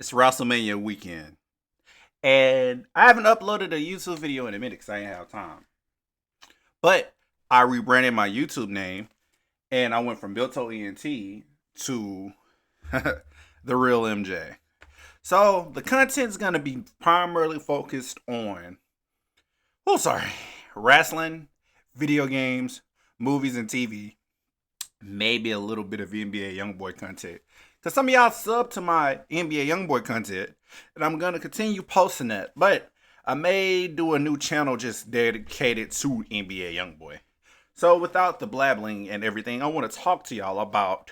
It's Wrestlemania weekend. And I haven't uploaded a YouTube video in a minute because I ain't have time. But I rebranded my YouTube name and I went from Bilto ENT to The Real MJ. So the content's going to be primarily focused on, wrestling, video games, movies, and TV. Maybe a little bit of NBA Youngboy content. Because some of y'all sub to my NBA Youngboy content, and I'm going to continue posting that. But I may do a new channel just dedicated to NBA Youngboy. So without the blabbling and everything, I want to talk to y'all about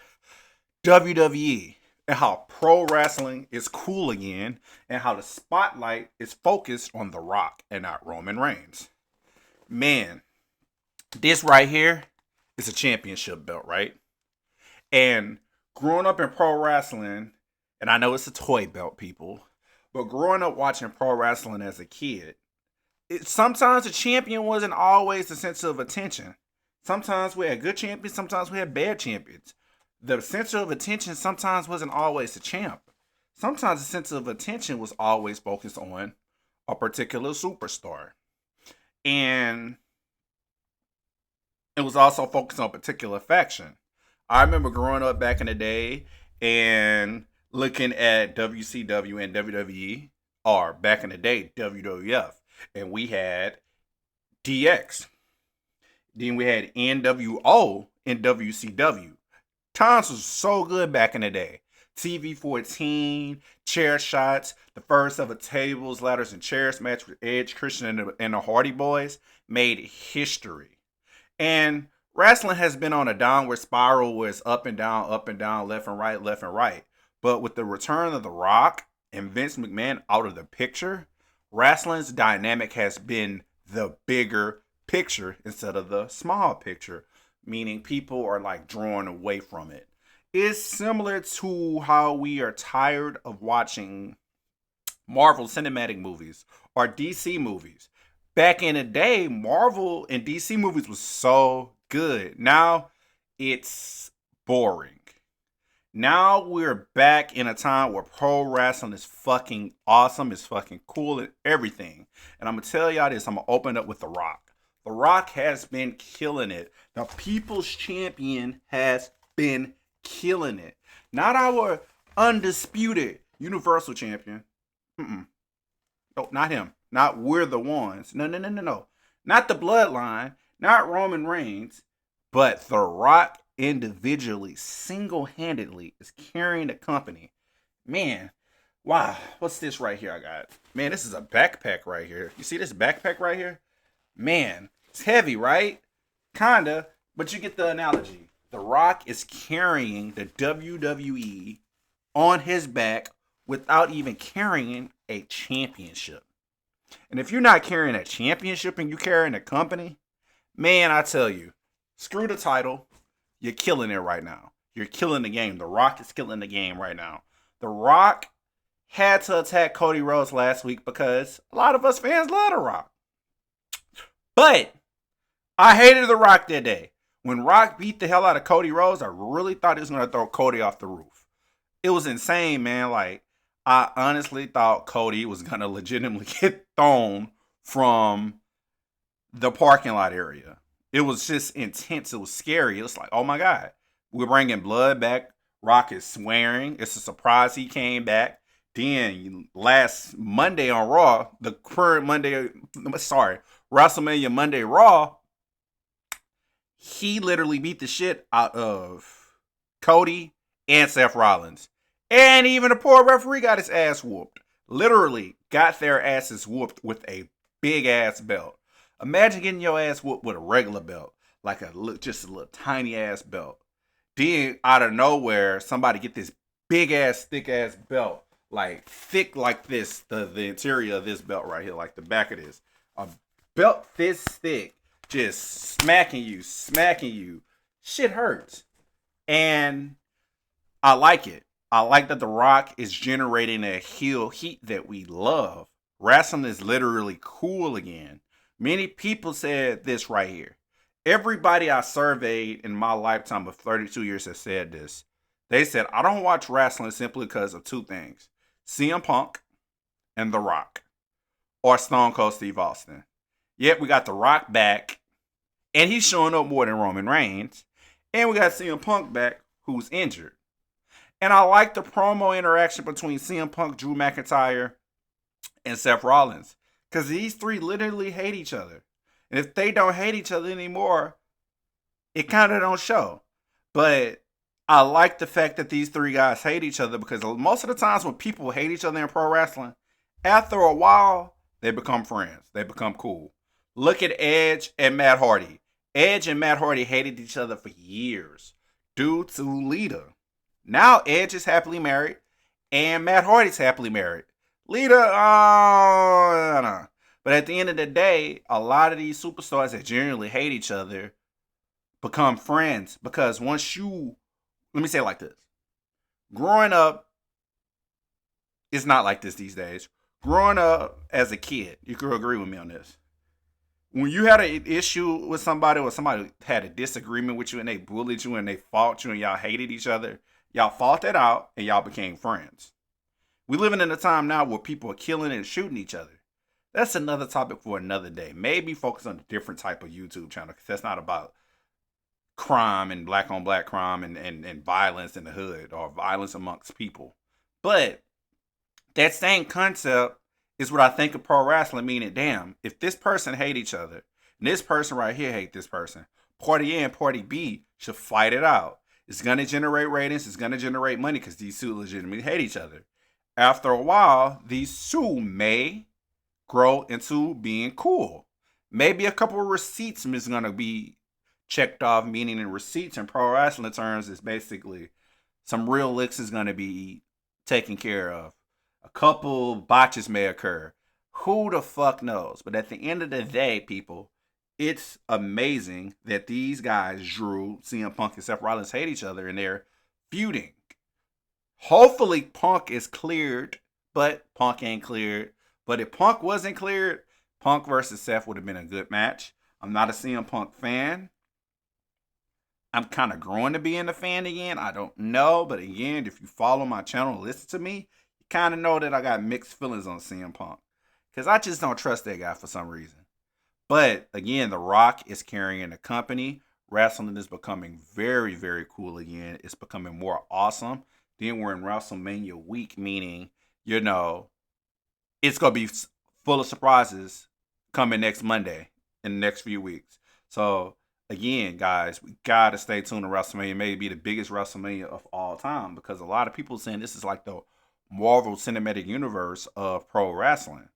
WWE and how pro wrestling is cool again and how the spotlight is focused on The Rock and not Roman Reigns. Man, this right here is a championship belt, right? And growing up in pro wrestling, and I know it's a toy belt, people, but growing up watching pro wrestling as a kid, sometimes the champion wasn't always the center of attention. Sometimes we had good champions, sometimes we had bad champions. The center of attention sometimes wasn't always the champ. Sometimes the center of attention was always focused on a particular superstar. And it was also focused on a particular faction. I remember growing up back in the day and looking at WCW and WWE, or back in the day, WWF, and we had DX. Then we had NWO and WCW. Times was so good back in the day. TV 14, chair shots, the first ever tables, ladders, and chairs match with Edge, Christian, and the Hardy Boys made history. And wrestling has been on a downward spiral where it's up and down, left and right, left and right. But with the return of The Rock and Vince McMahon out of the picture, wrestling's dynamic has been the bigger picture instead of the small picture, meaning people are like drawn away from it. It's similar to how we are tired of watching Marvel cinematic movies or DC movies. Back in the day, Marvel and DC movies was so good. Now it's boring. Now we're back in a time where pro wrestling is fucking awesome, it's fucking cool and everything. And I'm gonna tell y'all this, I'm gonna open up with The Rock. The Rock has been killing it. The People's Champion has been killing it. Not our undisputed Universal Champion. Mm-mm. No, not him. Not we're the ones. No. Not the bloodline. Not Roman Reigns. But The Rock individually, single-handedly, is carrying the company. Man, wow. What's this right here I got? Man, this is a backpack right here. You see this backpack right here? Man, it's heavy, right? Kinda, but you get the analogy. The Rock is carrying the WWE on his back without even carrying a championship. And if you're not carrying a championship and you're carrying a company, man, I tell you, screw the title. You're killing it right now. You're killing the game. The Rock is killing the game right now. The Rock had to attack Cody Rhodes last week because a lot of us fans love The Rock. But I hated The Rock that day. When Rock beat the hell out of Cody Rhodes, I really thought he was going to throw Cody off the roof. It was insane, man. Like, I honestly thought Cody was going to legitimately get thrown from the parking lot area. It was just intense. It was scary. It was like, oh my God, we're bringing blood back. Rock is swearing. It's a surprise he came back. Then last Monday on Raw, the current WrestleMania Monday Raw, he literally beat the shit out of Cody and Seth Rollins. And even the poor referee got his ass whooped. Literally got their asses whooped with a big ass belt. Imagine getting your ass whooped with a regular belt. Like just a little tiny ass belt. Then out of nowhere, somebody get this big ass, thick ass belt. Like thick like this, the interior of this belt right here, like the back of this. A belt this thick, just smacking you. Shit hurts. And I like it. I like that The Rock is generating a heel heat that we love. Wrestling is literally cool again. Many people said this right here. Everybody I surveyed in my lifetime of 32 years has said this. They said, I don't watch wrestling simply because of two things. CM Punk and The Rock, or Stone Cold Steve Austin. Yet we got The Rock back, and he's showing up more than Roman Reigns. And we got CM Punk back, who's injured. And I like the promo interaction between CM Punk, Drew McIntyre, and Seth Rollins. Because these three literally hate each other. And if they don't hate each other anymore, it kind of don't show. But I like the fact that these three guys hate each other, because most of the times when people hate each other in pro wrestling, after a while, they become friends. They become cool. Look at Edge and Matt Hardy. Edge and Matt Hardy hated each other for years due to Lita. Now Edge is happily married and Matt Hardy's happily married. Lita, no. But at the end of the day, a lot of these superstars that genuinely hate each other become friends, because once you, let me say it like this. Growing up, it's not like this these days. Growing up as a kid, you could agree with me on this. When you had an issue with somebody, or somebody had a disagreement with you and they bullied you and they fought you and y'all hated each other, y'all fought that out and y'all became friends. We living in a time now where people are killing and shooting each other. That's another topic for another day. Maybe focus on a different type of YouTube channel, because that's not about crime and black on black crime and violence in the hood or violence amongst people. But that same concept is what I think of pro wrestling, meaning, damn, if this person hate each other, and this person right here hate this person, party A and party B should fight it out. It's going to generate ratings. It's going to generate money, because these two legitimately hate each other. After a while, these two may grow into being cool. Maybe a couple of receipts is going to be checked off, meaning in receipts in pro wrestling terms is basically some real licks is going to be taken care of. A couple botches may occur. Who the fuck knows? But at the end of the day, people, it's amazing that these guys, Drew, CM Punk, and Seth Rollins, hate each other and they're feuding. Hopefully Punk is cleared, but Punk ain't cleared. But if Punk wasn't cleared, Punk versus Seth would have been a good match. I'm not a CM Punk fan. I'm kind of growing to being a fan again. I don't know. But again, if you follow my channel and listen to me, you kind of know that I got mixed feelings on CM Punk, because I just don't trust that guy for some reason. But again, The Rock is carrying the company. Wrestling is becoming very, very cool again. It's becoming more awesome. Then we're in WrestleMania week, meaning, you know, it's going to be full of surprises coming next Monday in the next few weeks. So, again, guys, we got to stay tuned to WrestleMania. Maybe the biggest WrestleMania of all time, because a lot of people are saying this is like the Marvel Cinematic Universe of pro wrestling.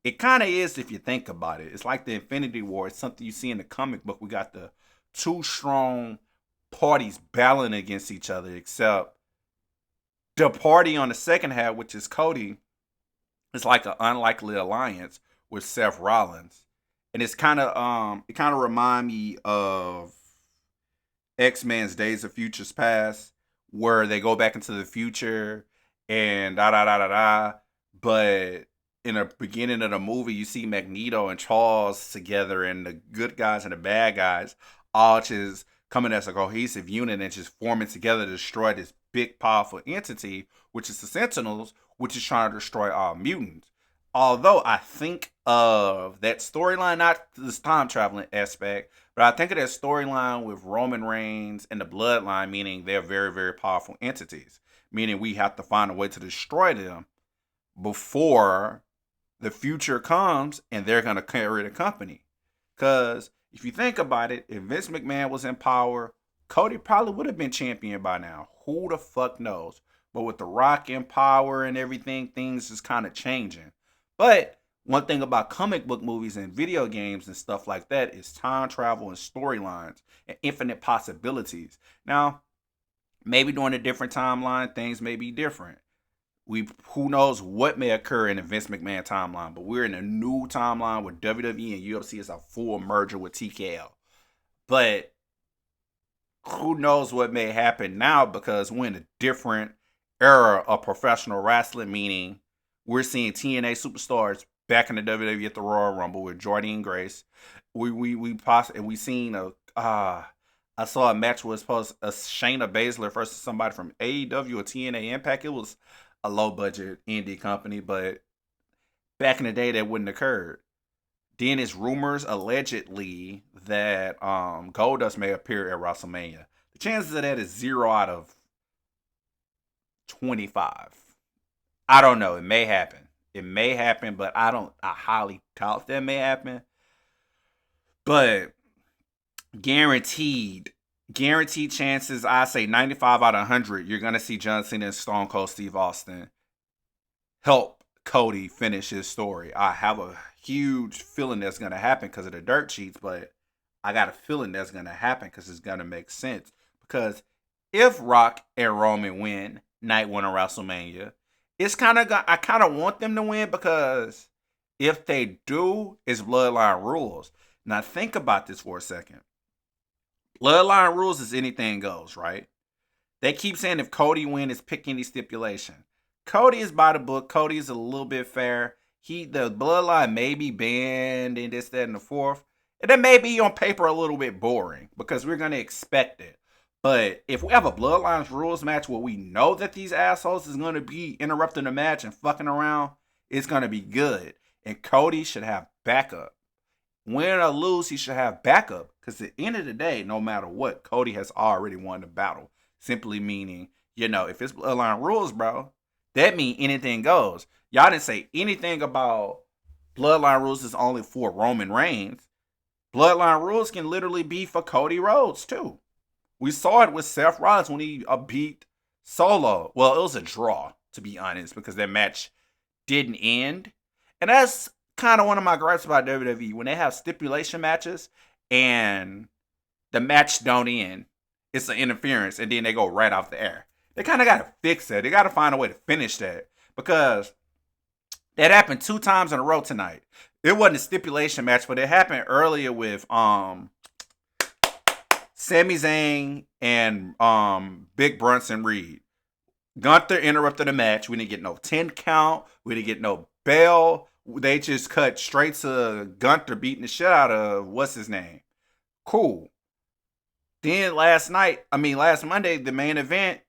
It kind of is if you think about it. It's like the Infinity War. It's something you see in the comic book. We got the two strong parties battling against each other, except the party on the second half, which is Cody, is like an unlikely alliance with Seth Rollins. And it's kind of remind me of X-Men's Days of Futures Past, where they go back into the future and da da da da da. But in the beginning of the movie, you see Magneto and Charles together, and the good guys and the bad guys all just coming as a cohesive unit and just forming together to destroy this big, powerful entity, which is the Sentinels, which is trying to destroy all mutants. Although I think of that storyline, not this time traveling aspect, but I think of that storyline with Roman Reigns and the Bloodline, meaning they're very, very powerful entities, meaning we have to find a way to destroy them before the future comes and they're going to carry the company. Because if you think about it, if Vince McMahon was in power, Cody probably would have been champion by now. Who the fuck knows? But with The Rock in power and everything, things is kind of changing. But one thing about comic book movies and video games and stuff like that is time travel and storylines and infinite possibilities. Now, maybe during a different timeline, things may be different. Who knows what may occur in the Vince McMahon timeline, but we're in a new timeline where WWE and UFC is a full merger with TKO. But who knows what may happen now, because we're in a different era of professional wrestling, meaning we're seeing TNA superstars back in the WWE at the Royal Rumble with Jordynne Grace. We seen I saw a match was supposed a Shayna Baszler versus somebody from AEW or TNA Impact. It was a low budget indie company, but back in the day that wouldn't occur. Then it's rumors allegedly that Goldust may appear at WrestleMania. The chances of that is 0 out of 25. I don't know. It may happen. It may happen, but I highly doubt that may happen. But guaranteed, guaranteed chances, I say 95 out of 100, you're going to see John Cena and Stone Cold Steve Austin help Cody finish his story. I have a huge feeling that's going to happen because of the dirt sheets, but I got a feeling that's going to happen because it's going to make sense. Because if Rock and Roman win night one of WrestleMania, it's kind of, I kind of want them to win, because if they do, it's Bloodline rules. Now think about this for a second. Bloodline rules is anything goes, right? They keep saying if Cody win, it's pick any stipulation. Cody is by the book. Cody is a little bit fair. The bloodline may be banned and this, that, and the fourth. And it may be on paper a little bit boring because we're going to expect it. But if we have a Bloodlines rules match where we know that these assholes is going to be interrupting the match and fucking around, it's going to be good. And Cody should have backup. Win or lose, he should have backup. Because at the end of the day, no matter what, Cody has already won the battle. Simply meaning, if it's Bloodline rules, bro, that means anything goes. Y'all didn't say anything about Bloodline rules is only for Roman Reigns. Bloodline rules can literally be for Cody Rhodes, too. We saw it with Seth Rollins when he beat Solo. Well, it was a draw, to be honest, because that match didn't end. And that's kind of one of my gripes about WWE. When they have stipulation matches and the match don't end, it's an interference, and then they go right off the air. They kind of got to fix that. They got to find a way to finish that, because that happened 2 times in a row tonight. It wasn't a stipulation match, but it happened earlier with Sami Zayn and Big Bronson Reed. Gunther interrupted the match. We didn't get no 10 count. We didn't get no bell. They just cut straight to Gunther beating the shit out of what's his name. Cool. Then last Monday, the main event,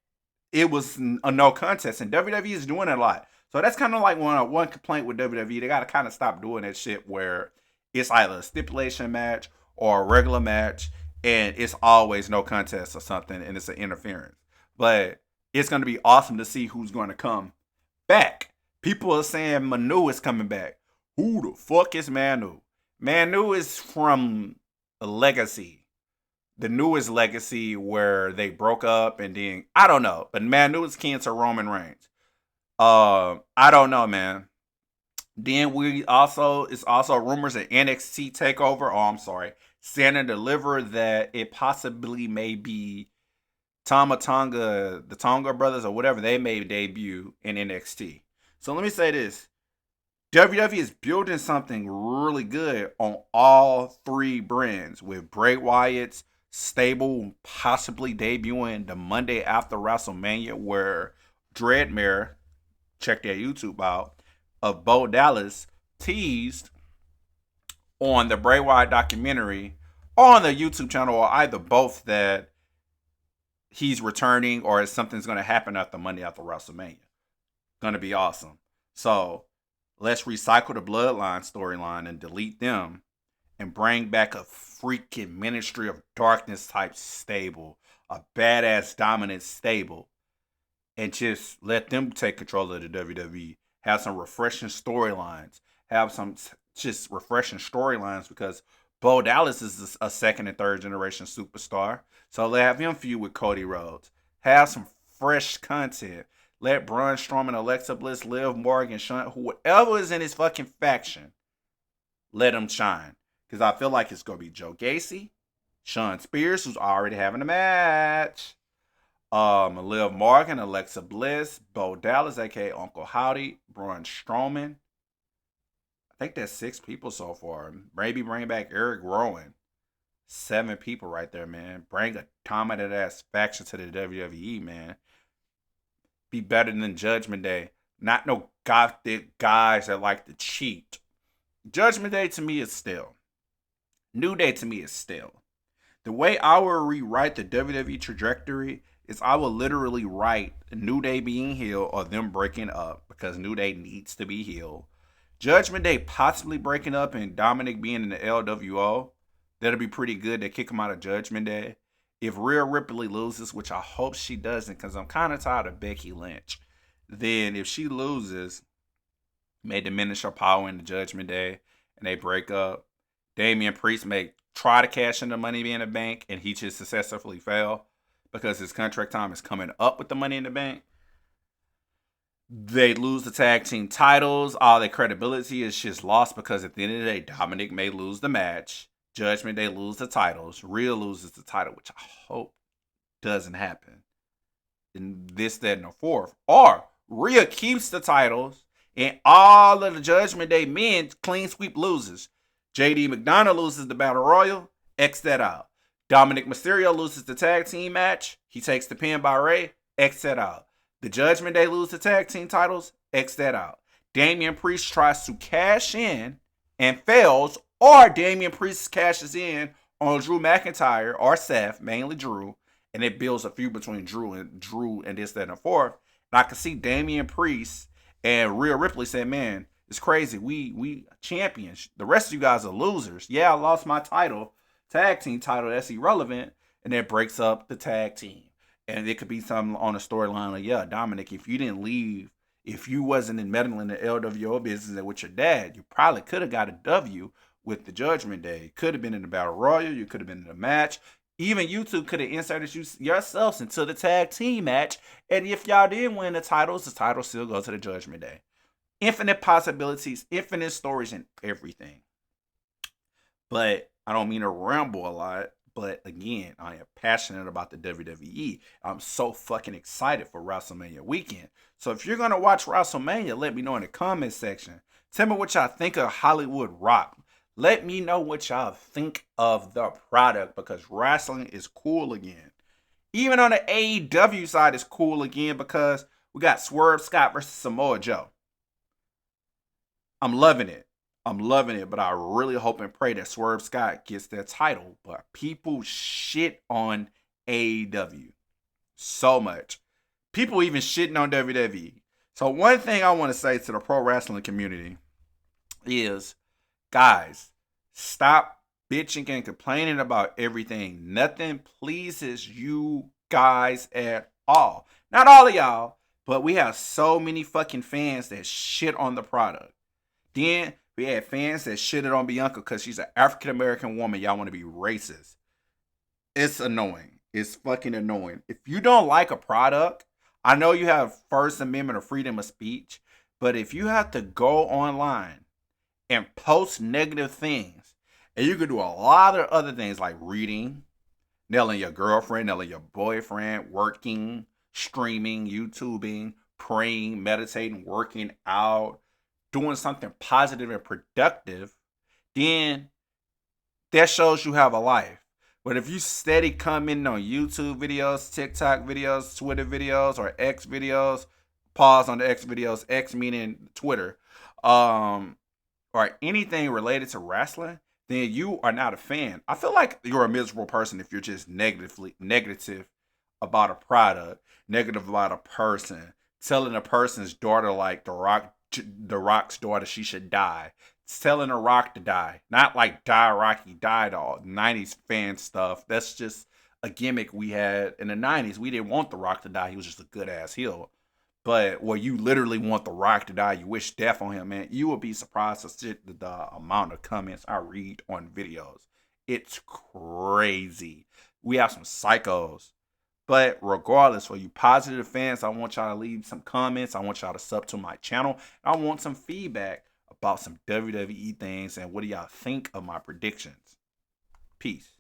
it was a no contest, and WWE is doing it a lot. So that's kind of like one complaint with WWE. They got to kind of stop doing that shit where it's either a stipulation match or a regular match, and it's always no contest or something, and it's an interference. But it's going to be awesome to see who's going to come back. People are saying Manu is coming back. Who the fuck is Manu? Manu is from Legacy. The newest Legacy where they broke up, and then I don't know, but Manu is kin to Roman Reigns. I don't know, man. Then it's also rumors that NXT takeover. Oh, I'm sorry, Santa Deliver, that it possibly may be Tonga, the Tonga brothers or whatever. They may debut in NXT. So let me say this: WWE is building something really good on all 3 brands, with Bray Wyatt's stable possibly debuting the Monday after WrestleMania, where Dreadmare, check their YouTube out, of Bo Dallas teased on the Bray Wyatt documentary on the YouTube channel, or either both, that he's returning or something's going to happen after Monday after WrestleMania. Going to be awesome. So let's recycle the Bloodline storyline and delete them and bring back a freaking Ministry of Darkness type stable, a badass dominant stable, and just let them take control of the WWE. Have some refreshing storylines. Have some just refreshing storylines, because Bo Dallas is a 2nd and 3rd generation superstar. So let have him feud with Cody Rhodes. Have some fresh content. Let Braun Strowman, Alexa Bliss, Liv Morgan, Sean, whoever is in his fucking faction, let them shine. Because I feel like it's going to be Joe Gacy, Sean Spears, who's already having a match, Liv Morgan, Alexa Bliss, Bo Dallas, a.k.a. Uncle Howdy, Braun Strowman. I think that's 6 people so far. Maybe bring back Eric Rowan. 7 people right there, man. Bring a dominant-ass faction to the WWE, man. Be better than Judgment Day. Not no gothic guys that like to cheat. Judgment Day to me is still. New Day to me is still. The way I will rewrite the WWE trajectory is I will literally write New Day being healed or them breaking up because New Day needs to be healed. Judgment Day possibly breaking up and Dominic being in the LWO. That'll be pretty good. They kick him out of Judgment Day. If Rhea Ripley loses, which I hope she doesn't because I'm kind of tired of Becky Lynch, then if she loses, may diminish her power in the Judgment Day and they break up. Damian Priest may try to cash in the Money in the Bank and he just successfully fail because his contract time is coming up with the Money in the Bank. They lose the tag team titles. All their credibility is just lost because at the end of the day, Dominic may lose the match. Judgment Day lose the titles. Rhea loses the title, which I hope doesn't happen. And this, that, and the fourth. Or Rhea keeps the titles and all of the Judgment Day men clean sweep loses. JD McDonough loses the Battle Royal. X that out. Dominic Mysterio loses the tag team match. He takes the pin by Ray. X that out. The Judgment Day lose the tag team titles. X that out. Damian Priest tries to cash in and fails, or Damian Priest cashes in on Drew McIntyre or Seth, mainly Drew, and it builds a feud between Drew and this, that, and the fourth. And I can see Damian Priest and Rhea Ripley saying, man, it's crazy. We champions. The rest of you guys are losers. Yeah, I lost my title, tag team title. That's irrelevant. And that breaks up the tag team. And it could be something on the storyline like, yeah, Dominic, if you didn't leave, if you wasn't in meddling the LWO business with your dad, you probably could have got a W with the Judgment Day. Could have been in the Battle Royal. You could have been in the match. Even you two could have inserted yourselves into the tag team match. And if y'all did win the titles still go to the Judgment Day. Infinite possibilities, infinite stories, and everything. But I don't mean to ramble a lot. But again, I am passionate about the WWE. I'm so fucking excited for WrestleMania weekend. So if you're going to watch WrestleMania, let me know in the comment section. Tell me what y'all think of Hollywood Rock. Let me know what y'all think of the product because wrestling is cool again. Even on the AEW side, it's cool again because we got Swerve Scott versus Samoa Joe. I'm loving it. But I really hope and pray that Swerve Scott gets that title. But people shit on AEW so much. People even shitting on WWE. So one thing I want to say to the pro wrestling community is, guys, stop bitching and complaining about everything. Nothing pleases you guys at all. Not all of y'all, but we have so many fucking fans that shit on the product. Then we had fans that shitted on Bianca because she's an African-American woman. Y'all want to be racist. It's annoying. It's fucking annoying. If you don't like a product, I know you have First Amendment or freedom of speech, but if you have to go online and post negative things, and you can do a lot of other things like reading, nailing your girlfriend, nailing your boyfriend, working, streaming, YouTubing, praying, meditating, working out, doing something positive and productive, then that shows you have a life. But if you steady commenting on YouTube videos, TikTok videos, Twitter videos, or X videos, pause on the X videos, X meaning Twitter, or anything related to wrestling, then you are not a fan. I feel like you're a miserable person if you're just negative about a product, negative about a person, telling a person's daughter like the Rock's daughter she should die. It's telling The Rock to die. Not like die Rocky died all 90s fan stuff. That's just a gimmick we had in the 90s. We didn't want The Rock to die. He was just a good ass heel. But where you literally want The Rock to die, you wish death on him, man. You will be surprised to see the amount of comments I read on videos. It's crazy. We have some psychos. But regardless, for you positive fans, I want y'all to leave some comments. I want y'all to sub to my channel. I want some feedback about some WWE things and what do y'all think of my predictions. Peace.